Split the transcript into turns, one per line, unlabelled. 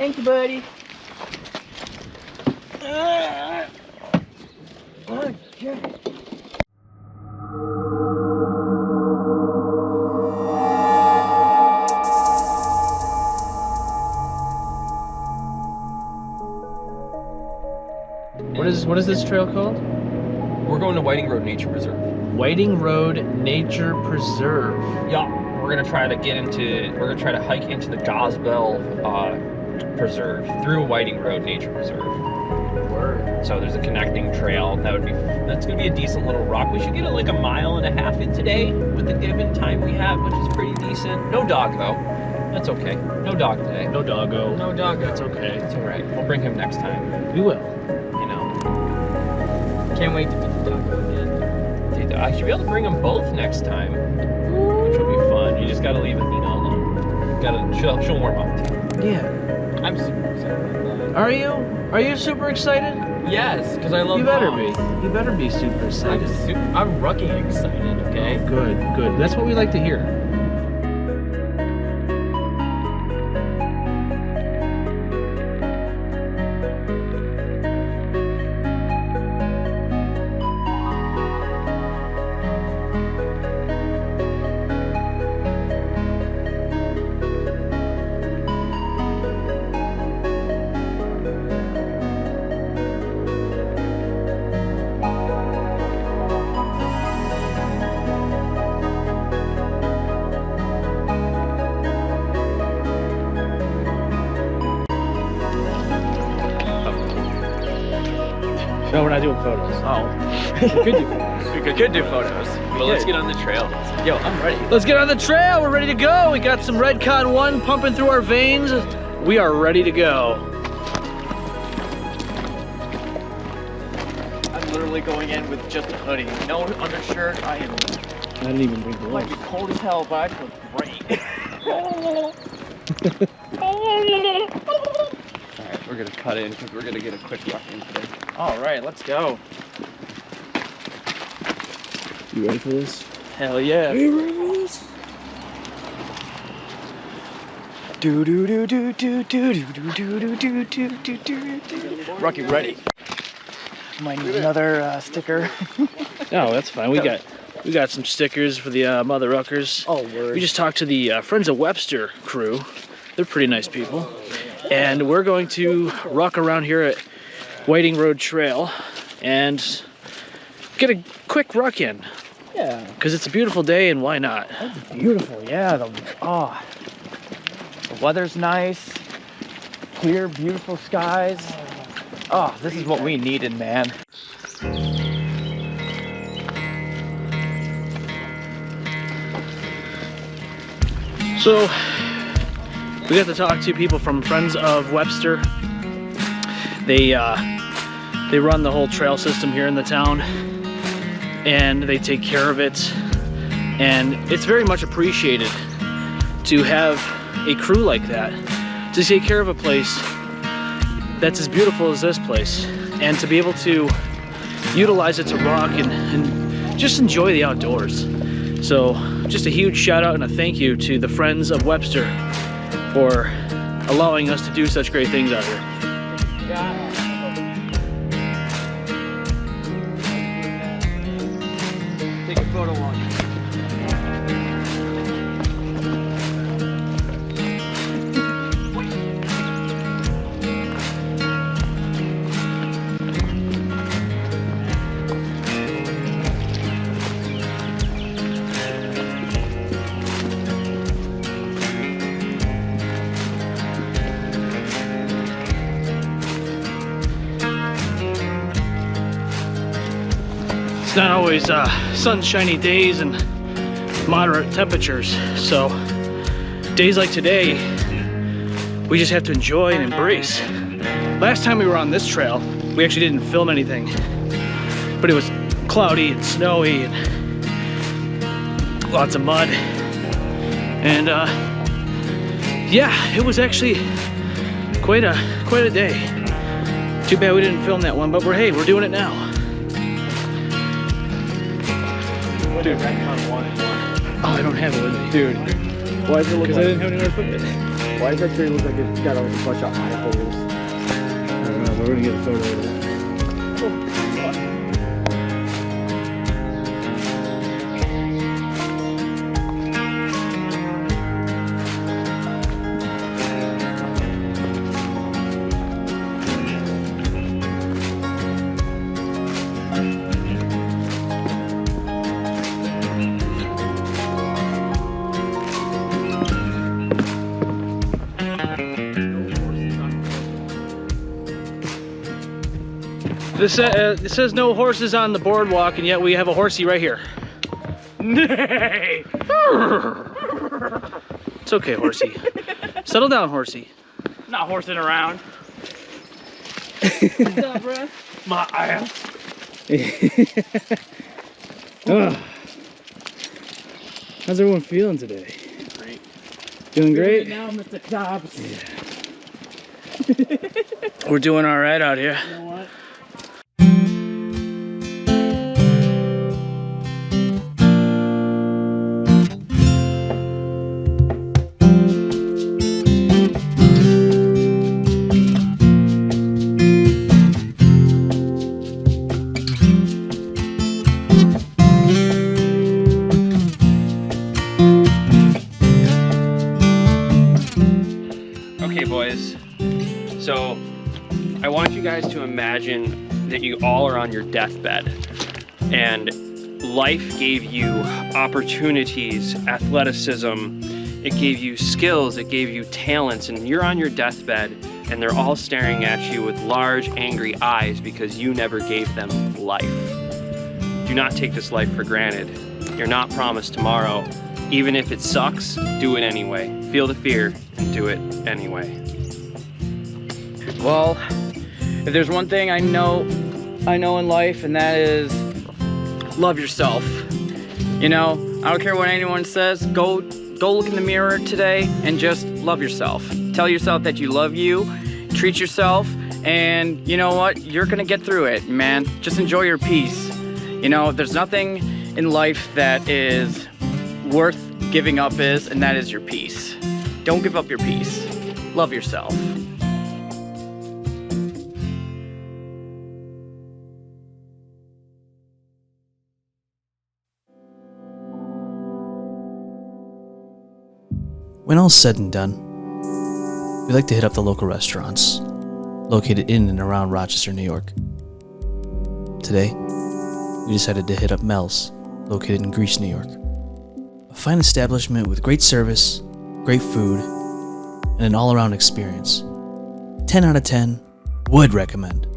Thank you, buddy. Okay.
What is this trail called?
We're going to Whiting Road Nature Preserve.
Whiting Road Nature Preserve.
Yeah, we're gonna try to hike into the Gosbell Preserve through Whiting Road Nature Preserve.
Word.
So there's a connecting trail. That's gonna be a decent little rock. We should get it like 1.5 miles in today with the given time we have, which is pretty decent. No dog though. That's okay. No dog today.
No doggo.
No doggo.
That's okay.
It's all right. We'll bring him next time.
We will.
You know.
Can't wait to meet the doggo again.
Dude, I should be able to bring them both next time, which will be fun. You just gotta leave Athena alone. She'll warm up to you.
Yeah.
I'm super excited about that.
Are you? Are you super excited?
Yes, because I love
You better
dogs.
be. You better be super excited.
I'm rucking excited, okay?
Oh, good, good. That's what we like to hear. No, we're not doing photos.
Oh.
We could do photos.
We could do photos.
But let's get on the trail.
Yo, I'm ready.
Let's get on the trail. We're ready to go. We got some Red Con 1 pumping through our veins. We are ready to go.
I'm literally going in with just a hoodie. No undershirt. I
didn't even bring
might be cold as hell, but I feel great.
Alright, we're gonna cut in because we're gonna get a quick Rucking today.
All right, let's go.
You ready for this?
Hell yeah.
Are you ready for this?
Do do do do do do do do do do do do do. Rucking ready. Might need another sticker.
No, that's fine. We got some stickers for the Mother Ruckers.
Oh, word.
We just talked to the Friends of Webster crew. They're pretty nice people. And we're going to ruck around here at Whiting Road Trail and get a quick ruck in.
Yeah.
Because it's a beautiful day and why not?
That's beautiful. Yeah. The weather's nice. Clear, beautiful skies. Oh, this is what we needed, man.
So, we got to talk to people from Friends of Webster. They run the whole trail system here in the town, and they take care of it. And it's very much appreciated to have a crew like that to take care of a place that's as beautiful as this place, and to be able to utilize it to rock and just enjoy the outdoors. So just a huge shout out and a thank you to the Friends of Webster for allowing us to do such great things out here.
Take a photo on you.
It's not always sunshiny days and moderate temperatures, so days like today we just have to enjoy and embrace. Last time we were on this trail we actually didn't film anything, but it was cloudy and snowy and lots of mud, and yeah, it was actually quite a day. Too bad we didn't film that one, but we're doing it now.
Dude,
Oh, I don't have it with me.
dude, why does it look
Because
like?
I didn't have any other equipment.
Why does that tree look like it's got a bunch of eye holes?
I don't know, but we're gonna get a photo of that. This says no horses on the boardwalk, and yet we have a horsey right here. Nay! It's okay, horsey. Settle down, horsey.
Not horsing around.
What's up, bro?
My ass.
How's everyone feeling today?
Great.
Feeling great?
Now, Mr. Dobbs.
We're doing all right out here.
You know what?
Okay, boys. So, I want you guys to imagine that you all are on your deathbed and life gave you opportunities, athleticism, it gave you skills, it gave you talents, and you're on your deathbed and they're all staring at you with large, angry eyes because you never gave them life. Do not take this life for granted. You're not promised tomorrow. Even if it sucks, do it anyway. Feel the fear and do it anyway.
Well, if there's one thing I know in life, and that is love yourself. You know, I don't care what anyone says. Go look in the mirror today and just love yourself. Tell yourself that you love you, treat yourself, and you know what? You're gonna get through it, man. Just enjoy your peace. You know, there's nothing in life that is worth giving up and that is your peace. Don't give up your peace. Love yourself.
When all's said and done, we like to hit up the local restaurants located in and around Rochester, New York. Today, we decided to hit up Mel's, located in Greece, New York. A fine establishment with great service, great food, and an all-around experience. 10 out of 10, would recommend.